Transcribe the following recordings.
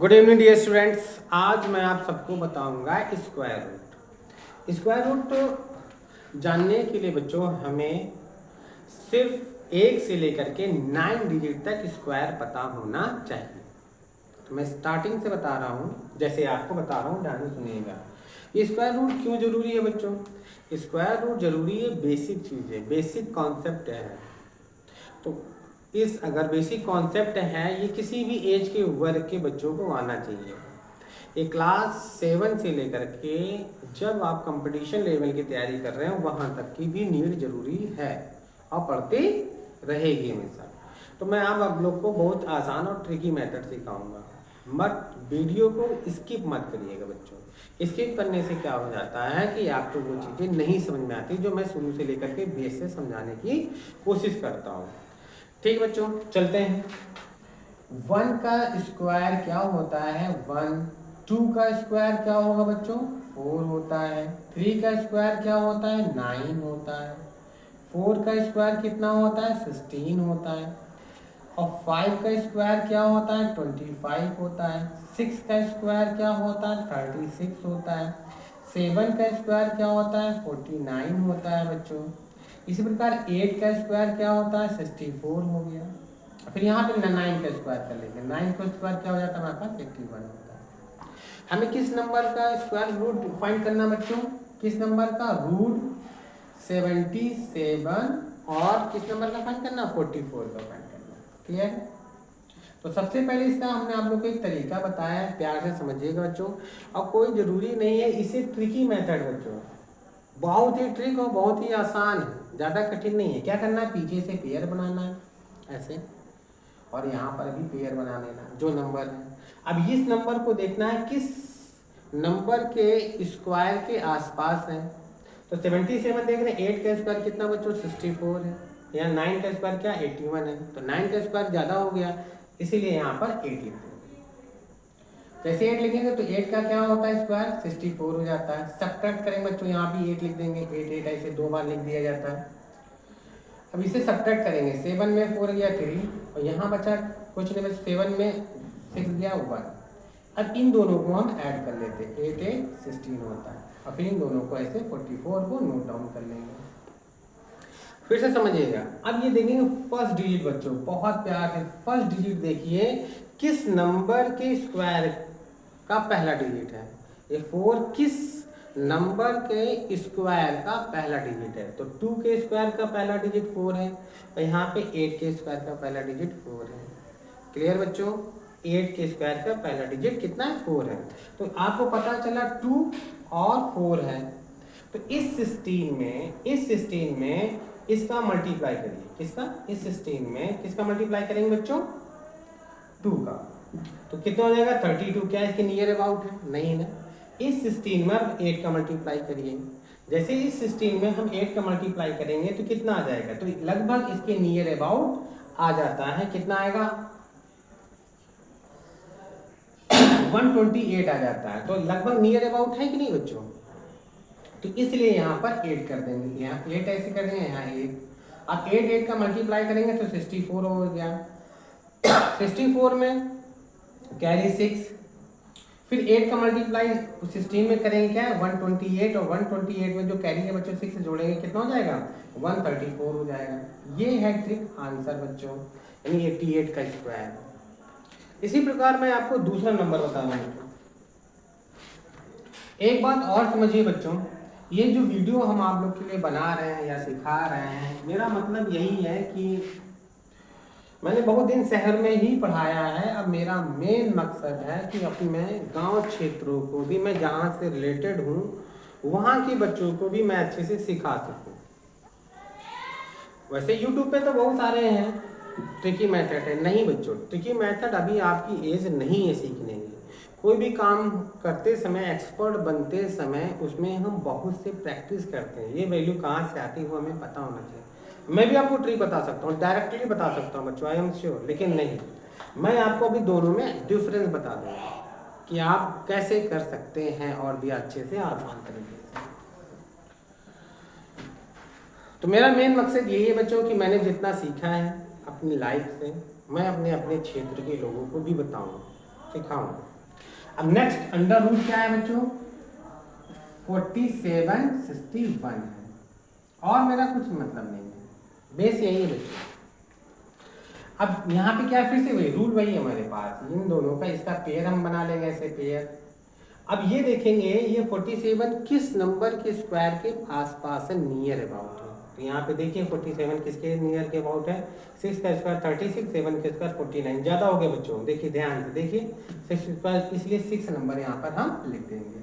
Good evening dear students. आज मैं आप सबको बताऊंगा स्क्वायर रूट। स्क्वायर रूट जानने के लिए बच्चों हमें सिर्फ 1 से लेकर के 9 डिजिट तक स्क्वायर पता होना चाहिए। तो मैं स्टार्टिंग से बता रहा हूँ, जैसे आपको बता रहा हूँ, ध्यान से सुनिएगा। ये स्क्वायर रूट क्यों जरूरी है बच्चों? स्क्वायर रूट जरूरी है, बेसिक चीज़ है, बेसिक कॉन्सेप्ट है। तो इस अगर बेसिक कॉन्सेप्ट है, ये किसी भी एज के वर्ग के बच्चों को आना चाहिए। ये क्लास 7 से लेकर के जब आप कंपटीशन लेवल की तैयारी कर रहे हो वहाँ तक की भी नीड जरूरी है और पढ़ती रहेगी हमेशा। तो मैं आप लोग को बहुत आसान और ट्रिकी मेथड सिखाऊंगा, बट वीडियो को स्किप मत करिएगा बच्चों। स्किप करने से क्या हो जाता है कि आपको वो चीज़ें नहीं समझ में आती जो मैं शुरू से लेकर के बेस से समझाने की कोशिश करता हूँ। ठीक है बच्चों, चलते हैं। 1 का स्क्वायर क्या होता है? 1। 2 का स्क्वायर क्या होगा बच्चों? 4 होता है। 3 का स्क्वायर क्या होता है? 9 होता है। 4 का स्क्वायर कितना होता है? 16 होता है। और 5 का स्क्वायर क्या होता है? 25 होता है। 6 का स्क्वायर क्या होता है? 36 होता है। 7 का स्क्वायर क्या होता है? 49 होता है बच्चों। इसी प्रकार 8 का स्क्वायर क्या होता है? 64 हो गया। फिर यहाँ पे 9 का स्क्वायर कर लेंगे। 9 का स्क्वायर क्या हो जाता है? हमारे पास 81 होता है। हमें किस नंबर का स्क्वायर रूट फाइंड करना बच्चों? किस नंबर का? रूट 77 और किस नंबर का फाइंड करना? 44 का फाइंड करना। क्लियर है? तो सबसे पहले इसका हमने आप लोग को एक तरीका बताया है, प्यार से समझिएगा बच्चों। और कोई जरूरी नहीं है, इसे ट्रिकी मेथड बच्चों, बहुत ही ट्रिक और बहुत ही आसान है, ज़्यादा कठिन नहीं है। क्या करना है? पीछे से पेयर बनाना है ऐसे, और यहाँ पर भी पेयर बना लेना जो नंबर है। अब इस नंबर को देखना है किस नंबर के स्क्वायर के आसपास है। तो 77 देख रहे हैं, 8 का स्क्वायर कितना बच्चों? 64 है। यहाँ 9 का स्क्वायर क्या? 81 है। तो 9 का स्क्वायर ज़्यादा हो गया, इसीलिए यहाँ पर 8 लिख देंगे। जैसे 8 लिखेंगे तो 8 का क्या होता है? स्क्वायर 64 हो जाता है। सब्ट्रैक्ट करेंगे बच्चों, यहाँ भी 8 लिख देंगे। 8 ऐसे 2 बार लिख दिया जाता है। अब इसे सब्ट्रैक्ट करेंगे। 7 में 4 गया 3, और यहाँ बचा कुछ नहीं, बस 7 में 6 गया 1। अब इन दोनों को हम ऐड कर लेते हैं, 8 8 16 होता है। और फिर इन दोनों को ऐसे 44 को नोट डाउन कर लेंगे। फिर से समझिएगा। अब ये देखेंगे फर्स्ट डिजिट बच्चों, बहुत प्यार से फर्स्ट डिजिट देखिए, किस नंबर के स्क्वायर का पहला डिजिट है। ये 4 किस नंबर के स्क्वायर का पहला डिजिट है? तो 2 के स्क्वायर का पहला डिजिट 4 है, और यहाँ पे 8 के स्क्वायर का पहला डिजिट 4 है। क्लियर बच्चों? 8 के स्क्वायर का पहला डिजिट कितना है? 4 है। तो आपको पता चला 2 और 4 है। तो इस 16 में इसका मल्टीप्लाई करिए। किसका? इस 16 में किसका मल्टीप्लाई करेंगे बच्चों? 2 का। तो कितना हो जाएगा? 32। क्या इसके नियर अबाउट है? नहीं ना। इस 16 में 8 का मल्टीप्लाई करिए। जैसे इस 16 में हम 8 का मल्टीप्लाई करेंगे तो कितना आ जाएगा? तो लगभग इसके नियर अबाउट आ जाता है। कितना आएगा? 128 आ जाता है। तो लगभग नियर अबाउट है कि नहीं बच्चों? तो इसलिए यहाँ पर 8 कर देंगे। यहाँ 8 ऐसे कर देंगे, यहाँ 8। अब 8 का मल्टीप्लाई करेंगे तो 64 हो गया। 64 में कैरी 6, फिर 8 का मल्टीप्लाई 16 में करेंगे क्या? 128, और 128 में जो कैरी है बच्चों 6 से जोड़ेंगे कितना हो जाएगा? 134 हो जाएगा। ये है ट्रिक आंसर बच्चों, यानी 88 का स्क्वायर। इसी प्रकार मैं आपको दूसरा नंबर बता रहा हूँ। एक बात और समझिए बच्चों, ये जो वीडियो हम आप लोग के लिए बना रहे हैं या सिखा रहे हैं, मेरा मतलब यही है कि मैंने बहुत दिन शहर में ही पढ़ाया है। अब मेरा मेन मकसद है कि अपने गांव क्षेत्रों को भी, मैं जहाँ से रिलेटेड हूँ वहाँ के बच्चों को भी मैं अच्छे से सिखा सकूँ। वैसे यूट्यूब पे तो बहुत सारे हैं ट्रिकी मेथड है। नहीं बच्चों, ट्रिकी मेथड अभी आपकी एज नहीं है सीखने की। कोई भी काम करते समय, एक्सपर्ट बनते समय, उसमें हम बहुत से प्रैक्टिस करते हैं। ये वैल्यू कहाँ से आती है वो हमें पता होना चाहिए। मैं भी आपको ट्रिक बता सकता हूँ, डायरेक्टली बता सकता हूँ बच्चों, आई एम श्योर, लेकिन नहीं, मैं आपको अभी दोनों में डिफरेंस बता दूँगा कि आप कैसे कर सकते हैं और भी अच्छे से आसान तरीके से। तो मेरा मेन मकसद यही है बच्चों कि मैंने जितना सीखा है अपनी लाइफ से, मैं अपने क्षेत्र के लोगों को भी बताऊँ, सिखाऊँ। अब नेक्स्ट अंडर रूट क्या है बच्चों, 4761 है, और मेरा कुछ मतलब नहीं है, बेस यही है बच्चों। अब यहाँ पे क्या है, फिर से वही रूल वही है हमारे पास, इन दोनों का इसका पेयर हम बना लेंगे ऐसे पेयर। अब ये देखेंगे ये 47 किस नंबर के स्क्वायर के आसपास है, नियर अबाउट है। तो यहाँ पे देखिए 47 किसके नियर के अबाउट है, 6 का स्क्वायर 36, 7 के स्क्वायर 49, ज़्यादा हो गया बच्चों, देखिए ध्यान से देखिए 6 स्क्वायर, इसलिए 6 नंबर यहाँ पर हम लिख देंगे।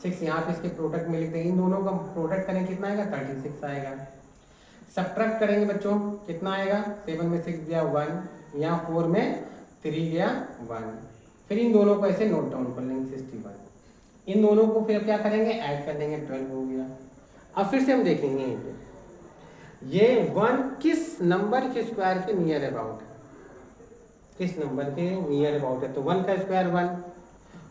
6 यहाँ पे इसके प्रोडक्ट में लिख देंगे, इन दोनों का प्रोडक्ट करें कितना आएगा, 36 आएगा। सब्ट्रैक्ट करेंगे बच्चों कितना आएगा, 7 में 6 गया 1, यहाँ 4 में 3 गया 1, फिर इन दोनों को ऐसे नोट डाउन कर लेंगे 61, इन दोनों को फिर क्या करेंगे, ऐड कर देंगे, 12 हो गया। अब फिर से हम देखेंगे यहीं पे ये 1 किस नंबर के स्क्वायर के नियर अबाउट है, किस नंबर के नियर अबाउट है, तो 1 का स्क्वायर 1,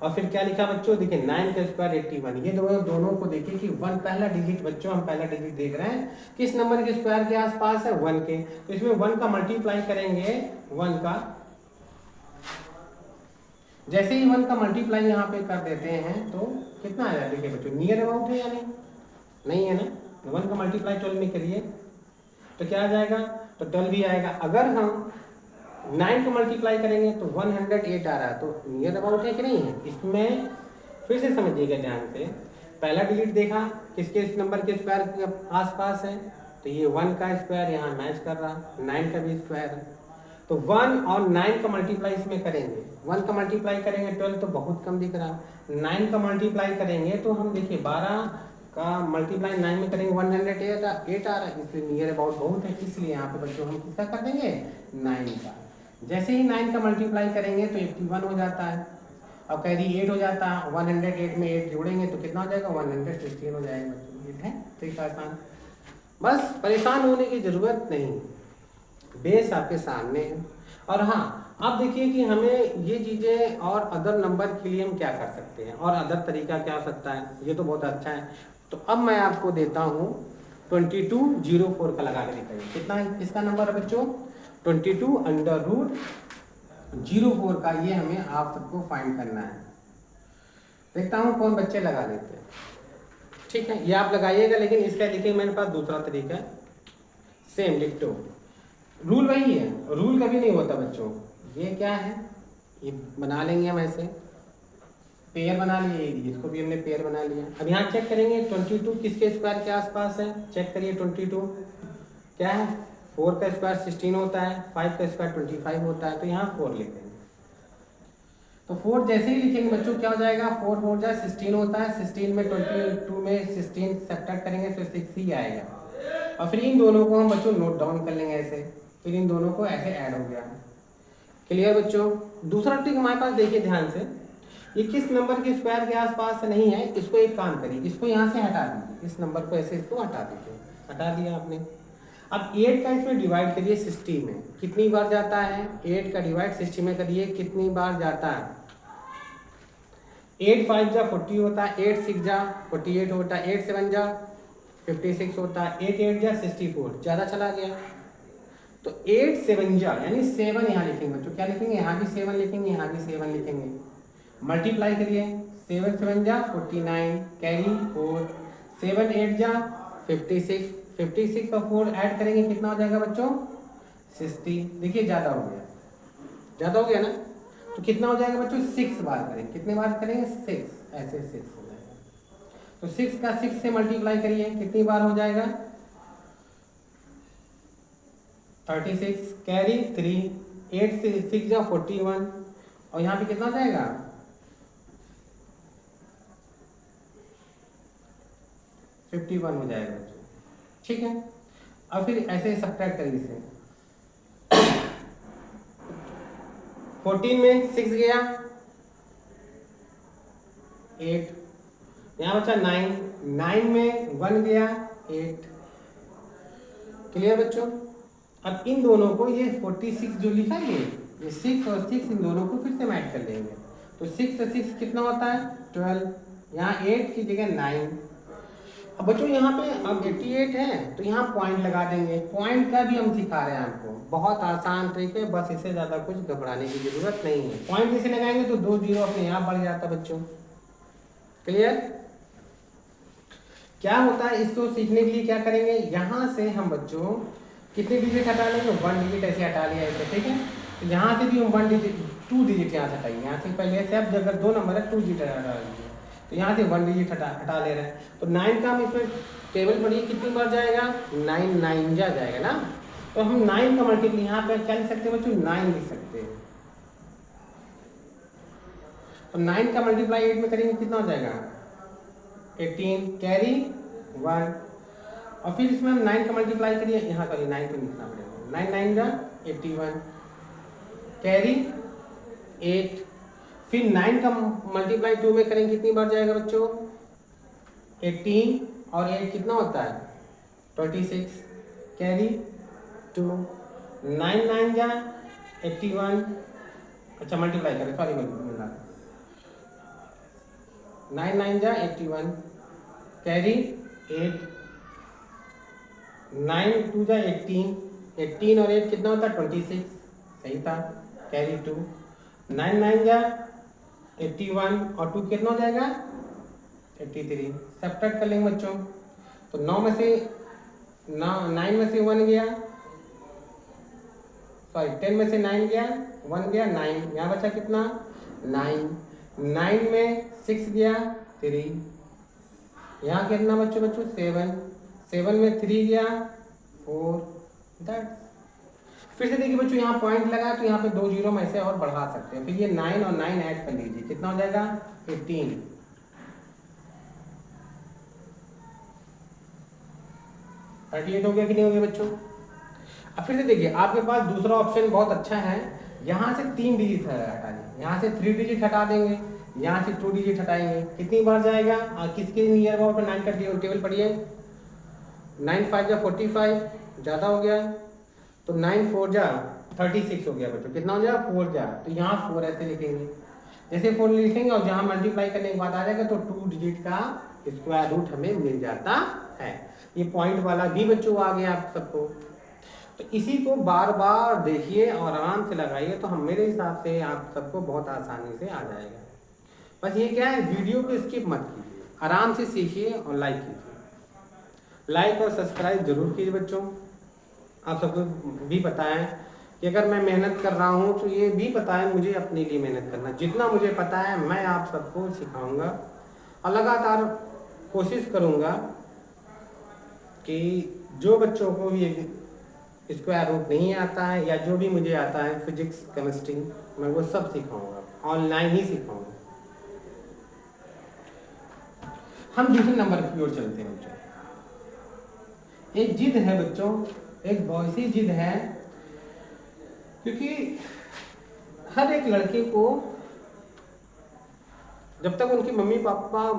और फिर क्या लिखा बच्चों, देखिए 9 का स्क्वायर 81, ये दोनों को देखिए कि 1 पहला डिजिट, बच्चों हम पहला डिजिट देख रहे हैं किस नंबर के स्क्वायर के आसपास है, 1 के, तो इसमें 1 का मल्टीप्लाई करेंगे 1 का, जैसे ही 1 का मल्टीप्लाई यहाँ पे कर देते हैं तो कितना आया, देखिए बच्चों नियर अबाउट है या नहीं है ना, 1 का मल्टीप्लाई 12 में करिए तो क्या आ जाएगा, तो 12 भी आएगा। अगर हम 9 को मल्टीप्लाई करेंगे तो 108 आ रहा है, तो नियर अबाउट है कि नहीं है। इसमें फिर से समझिएगा ध्यान से, पहला डिजिट देखा किसके इस नंबर के स्क्वायर के आसपास है, तो ये 1 का स्क्वायर यहाँ मैच कर रहा, 9 का भी स्क्वायर है, तो 1 और 9 का मल्टीप्लाई इसमें करेंगे, 1 का मल्टीप्लाई करेंगे 12 तो बहुत कम दिख रहा, 9 का मल्टीप्लाई करेंगे तो हम देखिए 12 का मल्टीप्लाई 9 में करेंगे 108 आ रहा है, इसलिए नियर अबाउट बहुत है, इसलिए यहाँ पे बच्चों हम किसका कर देंगे, 9 का। जैसे ही 9 का मल्टीप्लाई करेंगे तो 81 हो जाता है, और कैरी 8 हो जाता है, 108 में 8 जोड़ेंगे तो कितना हो जाएगा, 116 हो जाएगा बच्चों, ये है ठीक आसान, बस परेशान होने की ज़रूरत नहीं, बेस आपके सामने है। और हाँ अब देखिए कि हमें ये चीज़ें और अदर नंबर के लिए हम क्या कर सकते हैं, और अदर तरीका क्या हो सकता है, ये तो बहुत अच्छा है। तो अब मैं आपको देता हूँ 2204 का लगा के दिखाइए, कितना है इसका नंबर है बच्चों, 22 अंडर रूट 04 का, ये हमें आप सबको फाइंड करना है। देखता हूँ कौन बच्चे लगा लेते हैं, ठीक है, ये आप लगाइएगा, लेकिन इसका देखिए मेरे पास दूसरा तरीका है, सेम डिक्टो, रूल वही है, रूल कभी नहीं होता बच्चों। ये क्या है, ये बना लेंगे हम ऐसे, पेयर बना लिए, इसको भी हमने पेयर बना लिया। अब यहाँ चेक करेंगे 22 किसके स्क्वायर के आसपास है, चेक करिए 22 क्या है, 4 का स्क्वायर 16 होता है, 5 का स्क्वायर 25 होता है, तो यहाँ 4 लिखेंगे। तो 4 जैसे ही लिखेंगे बच्चों क्या हो जाएगा, 4 4 जा 16 होता है, 16 में 22 में 16 सब्ट्रैक्ट करेंगे तो 6 ही आएगा, और फिर इन दोनों को हम बच्चों नोट डाउन कर लेंगे ऐसे, फिर इन दोनों को ऐसे ऐड हो गया। क्लियर बच्चों। दूसरा ट्रिक हमारे पास देखिए ध्यान से, ये किस नंबर के स्क्वायर के आसपास नहीं है, इसको एक काम करिए, इसको यहाँ से हटा दीजिए, इस नंबर को ऐसे इसको हटा दीजिए, हटा दिया आपने। अब 8 का इसमें डिवाइड करिए 60 में, कितनी बार जाता है, 8 का डिवाइड 60 में करिए कितनी बार जाता है, 8 5 जा 40 होता है, 8 6 जा 48 होता है, 8 7 जा 56 होता है, 8 8 जा 64, ज़्यादा चला गया, तो 8 7 जा यानी 7 यहाँ लिखेंगे बच्चों, क्या लिखेंगे, यहाँ भी 7 लिखेंगे, यहाँ भी 7 लिखेंगे, मल्टीप्लाई करिए, 7 7 जा 49, कैरी 4, 7 8 जा 56, 56 का 4 ऐड करेंगे कितना हो जाएगा बच्चों, 60, देखिए ज़्यादा हो गया, ज़्यादा हो गया ना, तो कितना हो जाएगा बच्चों, 6 बार करेंगे, कितने बार करेंगे, 6, ऐसे 6 हो जाएगा, तो 6 का 6 से मल्टीप्लाई करिए कितनी बार हो जाएगा, 36, कैरी 3, 8 से 6 जा 41, और यहाँ पे कितना हो जाएगा, 51 हो जाएगा बच्चों, ठीक है। अब फिर ऐसे सब्ट्रैक्ट करिए इसे, 14 में 6 गया 8, यहाँ बचा 9, 9 में 1 गया 8, क्लियर बच्चों। अब इन दोनों को ये 46 जो लिखा है ये 6 और 6 इन दोनों को फिर से ऐड कर लेंगे, तो 6 से 6 कितना होता है 12, यहाँ 8 की जगह 9, अब बच्चों यहाँ पे अब 88 है तो यहाँ पॉइंट लगा देंगे। पॉइंट का भी हम सिखा रहे हैं आपको, बहुत आसान ट्रिक है, बस इससे ज़्यादा कुछ घबराने की ज़रूरत नहीं है। पॉइंट जैसे लगाएंगे तो 2 जीरो अपने यहाँ बढ़ जाता बच्चों। क्लियर? क्या होता है, इसको सीखने के लिए क्या करेंगे, यहाँ से हम बच्चों कितने डिजिट हटा लेंगे, 1 डिजिट ऐसे हटा लिया ऐसे, ठीक है। तो यहाँ से भी हम 1 डिजिट 2 डिजिट यहाँ से हटाएंगे। यहाँ से पहले से अब अगर 2 नंबर है 2 डिजिट हटा लेंगे, तो यहाँ से 1 डिजिट हटा ले रहे हैं। तो 9 का हम इसमें टेबल पढ़िए कितनी बार जाएगा, 9 9 जाएगा ना। तो हम 9 का मल्टीप्लाई यहाँ पे क्या लिख सकते हैं बच्चों, 9 लिख सकते हैं। तो 9 का मल्टीप्लाई 8 में करेंगे कितना हो जाएगा, 18 कैरी 1। और फिर इसमें हम 9 का मल्टीप्लाई करिए, यहाँ सॉरी 9 पे लिखना पड़ेगा, 9 9 जा 81 कैरी 8। फिर 9 का मल्टीप्लाई 2 में करेंगे कितनी बार जाएगा बच्चों, 18 और 8 कितना होता है 26 कैरी 2। 9 9 जा 81, अच्छा मल्टीप्लाई करें सॉरी मिला, 9 9 जा 81 कैरी 8, 9 2 जा 18, 18 और 8 कितना होता है 26, सही था कैरी 2। 9 9 जा 81 और 2 कितना हो जाएगा 83। सब्ट्रैक्ट कर लेंगे बच्चों, तो 9 में से 9 में से 1 गया, सॉरी 10 में से 9 गया, 1 गया 9, यहाँ बचा कितना 9, 9 में 6 गया 3, यहाँ कितना बच्चों 7, 7 में 3 गया 4, दैट्स। फिर से देखिए बच्चों यहाँ पॉइंट लगा तो यहाँ पे 2 जीरो में ऐसे और बढ़ा सकते हैं। फिर ये 9 और 9 ऐड कर लीजिए, कितना हो जाएगा 18। 38 हो गया कि नहीं हो गया बच्चों। अब फिर से देखिए आपके पास दूसरा ऑप्शन बहुत अच्छा है, यहाँ से 3 डिजिट हटा देंगे, यहाँ से 3 डिजिट हटा देंगे, यहाँ से 2 डिजिट हटाएंगे, कितनी बार जाएगा, किसके नियर अबाउट पर 9 का टेबल पढ़िए, 9 5 जा 45 ज़्यादा हो गया, तो 9 4 जा 36 हो गया बच्चों, कितना हो जाएगा 4 जा, तो यहाँ 4 ऐसे लिखेंगे, जैसे 4 लिखेंगे और जहाँ मल्टीप्लाई करने के बाद आ जाएगा तो 2 डिजिट का स्क्वायर रूट हमें मिल जाता है। ये पॉइंट वाला भी बच्चों आ गया आप सबको। तो इसी को बार बार देखिए और आराम से लगाइए, तो हम मेरे हिसाब से आप सबको बहुत आसानी से आ जाएगा। बस ये क्या है, वीडियो को स्किप मत कीजिए, आराम से सीखिए और लाइक कीजिए, लाइक और सब्सक्राइब जरूर कीजिए बच्चों। आप सबको भी पता है कि अगर मैं मेहनत कर रहा हूँ तो ये भी पता है मुझे अपने लिए मेहनत करना, जितना मुझे पता है मैं आप सबको सिखाऊंगा और लगातार कोशिश करूँगा कि जो बच्चों को ये स्क्वायर रूट नहीं आता है या जो भी मुझे आता है फिजिक्स केमिस्ट्री, मैं वो सब सिखाऊंगा, ऑनलाइन ही सिखाऊंगा। हम दूसरे नंबर की ओर चलते हैं बच्चों। एक जिद है बच्चों, एक बहुत सी जिद है, क्योंकि हर एक लड़के को जब तक उनके मम्मी पापा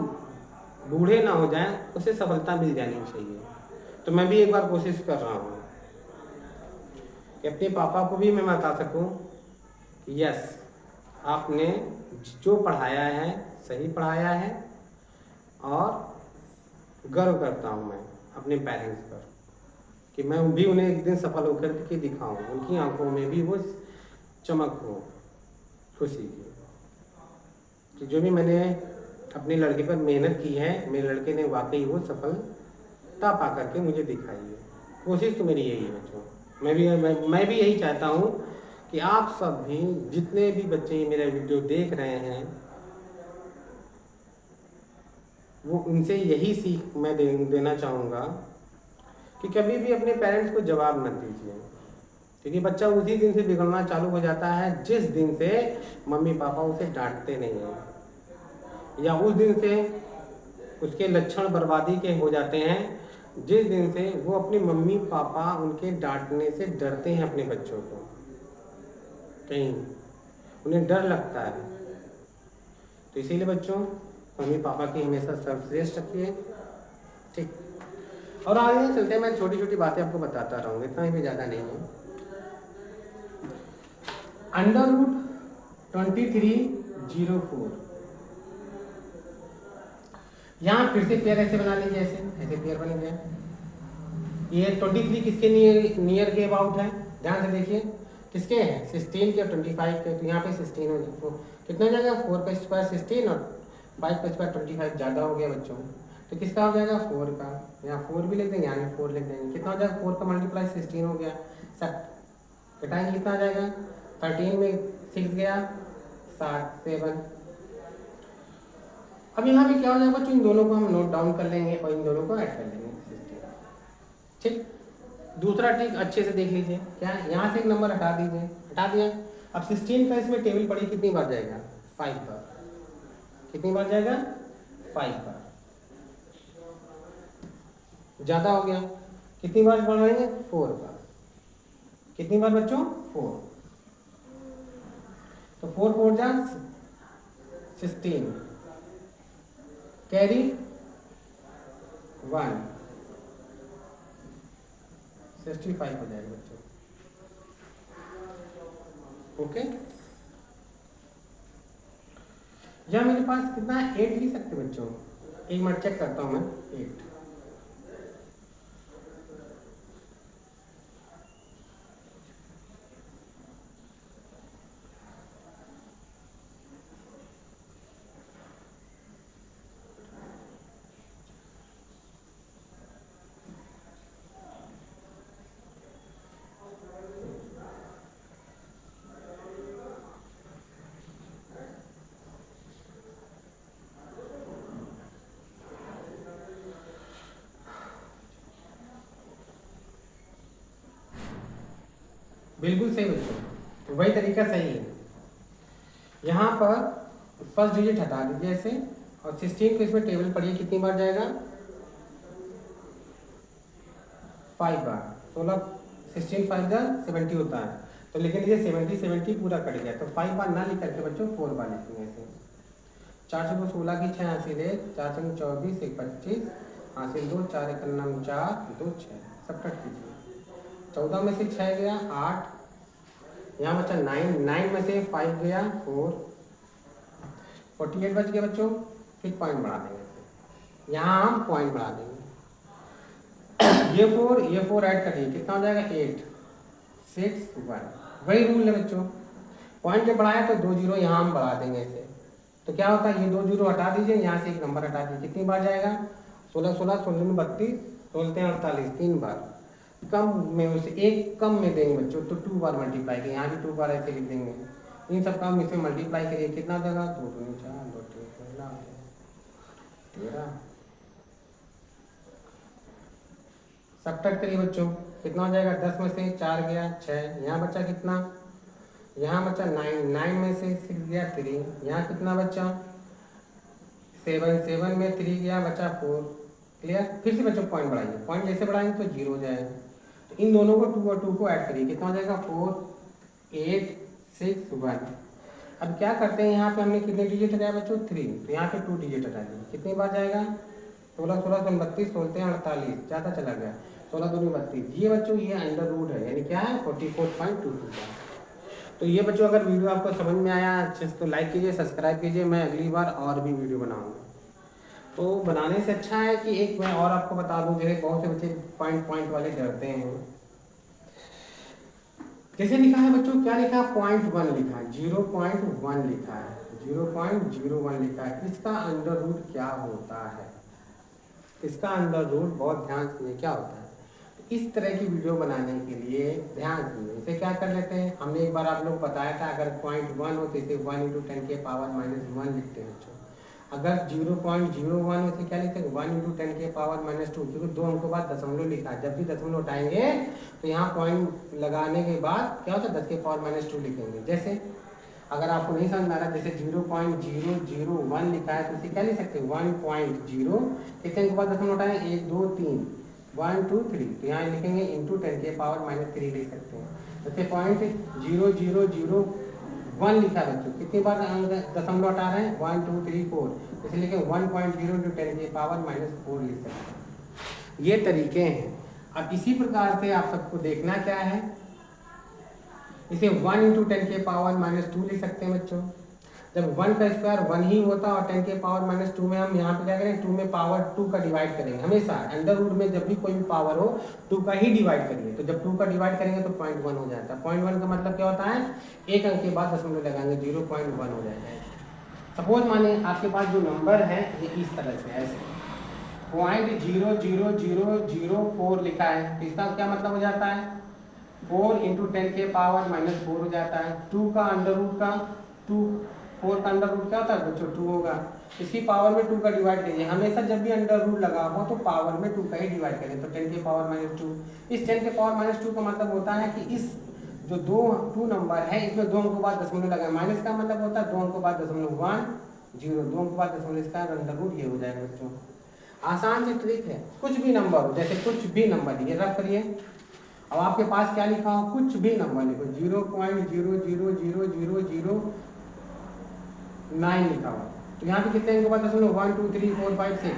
बूढ़े ना हो जाएं उसे सफलता मिल जानी चाहिए। तो मैं भी एक बार कोशिश कर रहा हूँ कि अपने पापा को भी मैं बता सकूं कि यस आपने जो पढ़ाया है सही पढ़ाया है, और गर्व करता हूं मैं अपने पेरेंट्स पर कि मैं भी उन्हें एक दिन सफल होकर के दिखाऊं, उनकी आंखों में भी वो चमक हो खुशी की कि जो भी मैंने अपने लड़के पर मेहनत की है मेरे लड़के ने वाकई वो सफलता पा करके मुझे दिखाई है। कोशिश तो मेरी यही है बच्चों, मैं भी यही चाहता हूँ कि आप सब भी जितने भी बच्चे मेरा वीडियो देख रहे हैं वो उनसे यही सीख मैं देना चाहूँगा कि कभी भी अपने पेरेंट्स को जवाब मत दीजिए, क्योंकि बच्चा उसी दिन से बिगड़ना चालू हो जाता है जिस दिन से मम्मी पापा उसे डांटते नहीं हैं, या उस दिन से उसके लक्षण बर्बादी के हो जाते हैं जिस दिन से वो अपने मम्मी पापा उनके डांटने से डरते हैं। अपने बच्चों को कहीं उन्हें डर लगता है। तो इसीलिए बच्चों मम्मी पापा की हमेशा सर्वश्रेष्ठ रखिए, ठीक। और आगे चलते हैं, मैं छोटी छोटी बातें आपको बताता रहूँगा, इतना ही भी ज़्यादा नहीं है। √2304 यहाँ फिर से पेयर ऐसे बना लीजिए, ऐसे ऐसे पेयर बन गया। ये 23 किसके नियर के अबाउट है, ध्यान से देखिए किसके हैं, 16 के और 25 के। तो यहाँ पे 16 हो जाए तो कितना हो जाएगा, 4 का स्क्वायर 16 और 5 का स्क्वायर 25, ज़्यादा हो गया बच्चों। तो किसका हो जाएगा, 4 का। यहाँ 4 भी लिख देंगे, यहाँ भी 4 लिख देंगे। कितना हो जाएगा, 4 का मल्टीप्लाई 16 हो गया। सब घटाएंगे कितना आ जाएगा, 13 में 6 गया 7 7। अब यहाँ पे क्या हो जाएगा बच्चों, इन दोनों को हम नोट डाउन कर लेंगे और इन दोनों को ऐड कर लेंगे। ठीक, दूसरा ट्रिक अच्छे से देख लीजिए, क्या यहाँ से एक नंबर हटा दीजिए, हटा दिया। अब 16 का इसमें टेबल पड़ी, कितनी बार जाएगा, 5 बार। कितनी बार जाएगा, 5 बार। ज़्यादा हो गया, कितनी बार बढ़ाएंगे, 4 बार। कितनी बार बच्चों, 4। तो 4 4 जा 16, कैरी 1, 65 हो जाएगा बच्चों। ओके, या मेरे पास कितना है, 8 लिख सकते बच्चों। एक मिनट चेक करता हूँ मैं, 8। बिल्कुल सही बच्चों, तो वही तरीका सही है। यहाँ पर फर्स्ट डिजिट हटा दीजिए ऐसे, और 16 को इसमें टेबल पढ़िए, कितनी बार जाएगा, 5 बार। 16 16 5 70 होता है, तो लेकिन ये 70 पूरा कट गया, तो 5 बार ना लिख करके बच्चों 4 बार लिखेंगे ऐसे। 4 से 16 की 6 हासिल 1, 4 से 24 1 25 हासिल 2, 4 1 9 4 2 6, सब कट कीजिए। 14 में से 6 गया 8, यहाँ बचा 9 में से 5 गया 4, 48 बच गया बच्चों। फिर पॉइंट बढ़ा देंगे, यहाँ हम पॉइंट बढ़ा देंगे। ये 4 ऐड करिए, कितना हो जाएगा, 8 6 1। वही रूल है बच्चों, पॉइंट जब बढ़ाया तो 2 जीरो यहाँ हम बढ़ा देंगे ऐसे। तो क्या होता है, ये 2 जीरो हटा दीजिए, यहाँ से एक नंबर हटा दीजिए, कितनी बार जाएगा, 16 16 16 में 32, 16 48, 3 बार। कम में उसे एक कम में देंगे बच्चों, तो 2 बार मल्टीप्लाई करिए, यहाँ भी 2 बार ऐसे लिख देंगे। इन सब काम इसमें मल्टीप्लाई करिए, कितना हो जाएगा, 2 2 4 2 3 16 13। सबट्रैक्ट करिए बच्चों, कितना हो जाएगा, 10 में से 4 गया 6, यहाँ बचा कितना, यहाँ बचा 9 में से 6 गया 3, यहाँ कितना बचा 7 में 3 गया बचा 4। क्लियर, फिर से बच्चों पॉइंट बढ़ाइए, पॉइंट जैसे बढ़ाएंगे तो 0 हो जाएगा। तो इन दोनों को 2 और 2 को ऐड करिए, कितना हो जाएगा, 4 8 6 1। अब क्या करते हैं, यहाँ पे हमने कितने डिजिट हटाया बच्चों, 3, तो यहाँ पे 2 डिजिट हटा दिए, कितनी बार जाएगा, 16 16 32 16 48, ज़्यादा चला गया, 16 2 32। ये बच्चों ये अंडर रूट है, यानी क्या है, 44.22 का। तो ये बच्चों अगर वीडियो आपको समझ में आया अच्छे से तो लाइक कीजिए, सब्सक्राइब कीजिए, मैं अगली बार और भी वीडियो बनाऊंगा। तो बनाने से अच्छा है कि एक मैं और आपको बता दूं, जैसे बहुत से बच्चे पॉइंट वाले डरते हैं। जैसे लिखा है बच्चों, क्या लिखा है, 0.1 लिखा है, 0.1 लिखा है, 0.01 लिखा है। इसका अंडर रूट क्या होता है, इसका अंडर रूट बहुत ध्यान से क्या होता है। इस तरह की वीडियो बनाने के लिए ध्यान से इसे क्या कर लेते हैं, हमने एक बार आप लोग बताया था, अगर 0.1 हो तो इसे 1 × 10 के पावर -1 लिखते हैं बच्चों। अगर 0.01 हो तो क्या लिखते हैं, 1 × 10 के पावर -2, क्योंकि 2 अंकों बाद दशमलव लिखा है। जब भी दशमलव उठाएंगे तो यहाँ पॉइंट लगाने के बाद क्या होता है, 10 के पावर -2 लिखेंगे। जैसे अगर आपको नहीं समझ आ रहा, जैसे 0.001 लिखा है तो इसे क्या लिख सकते हैं, 1.0, कितने अंकों बाद दशमलव उठाएं, 1 2 3 1 2 3, तो यहाँ लिखेंगे इंटू 10 के पावर -3 लिख सकते हैं। जैसे 0.0001 लिखा है बच्चों, कितनी बार दशमलव हटा रहे हैं, 1 2 3 4, इसलिए लिखें 1.0 × 10 के पावर -4 लिख सकते हैं। ये तरीके हैं। अब इसी प्रकार से आप सबको देखना क्या है, इसे 1 × 10 के पावर -2 लिख सकते हैं बच्चों। जब 1 का स्क्वायर 1 ही होता और 10 के पावर माइनस 2 में हम यहाँ पे क्या करें, 2 में पावर 2 का डिवाइड करेंगे हमेशा। अंडर रूट में जब भी कोई भी पावर हो 2 का ही डिवाइड करिए, तो जब 2 का डिवाइड करेंगे तो 0.1 हो जाता है। 0.1 का मतलब क्या होता है, एक अंक के बाद दशमलव लगाएंगे 0.1 हो जाएगा। सपोज माने आपके पास जो नंबर है ये इस तरह से ऐसे 0.00004 लिखा है, तो इसका क्या मतलब हो जाता है 4 इंटू 10 के पावर माइनस 4 हो जाता है। 2 का अंडर रूट का 2, 4 का अंडर रूट क्या होता है बच्चों 2 होगा। इसकी पावर में 2 का डिवाइड करिए, हमेशा जब भी अंडर रूट लगा हो तो पावर में 2 का ही डिवाइड करें, तो 10 के पावर माइनस 2। इस 10 के पावर माइनस 2 का मतलब होता है कि इस जो दो नंबर है इसमें 2 अंकों के बाद दशमलव लगाए, माइनस का मतलब होता है 2 अंकों के बाद दशमलव 1 0, 2 अंकों के बाद दशमलव, इसका अंडर रूट ये हो जाएगा बच्चों। आसान सी ट्रिक है, कुछ भी नंबर हो, जैसे कुछ भी नंबर ये रख करिए। अब आपके पास क्या लिखा हो, कुछ भी नंबर लिखो 0.00009 लिखा हुआ, तो यहाँ पे कितने अंकों बाद दशमलव 1 2 3 4 5 6,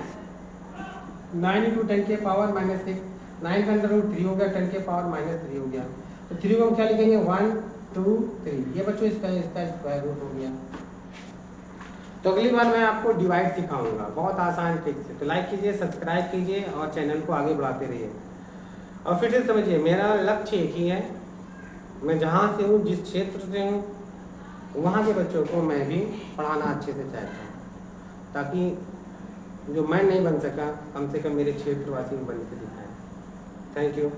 9 इंटू 10 के पावर माइनस 6, 9 का अंडर रूट 3 हो गया, 10 के पावर माइनस 3 हो गया, तो 3 को हम क्या लिखेंगे 1 2 3, ये बच्चों इसका स्क्वायर रूट हो गया। तो अगली बार मैं आपको डिवाइड सिखाऊंगा बहुत आसान ट्रिक से, तो लाइक कीजिए, सब्सक्राइब कीजिए और चैनल को आगे बढ़ाते रहिए। और फिर से समझिए, मेरा लक्ष्य एक ही है, मैं जहाँ से हूँ, जिस क्षेत्र से हूँ, वहाँ के बच्चों को मैं भी पढ़ाना अच्छे से चाहता हूँ, ताकि जो मैं नहीं बन सका कम से कम मेरे क्षेत्रवासी बन के दिखाएं। Thank you.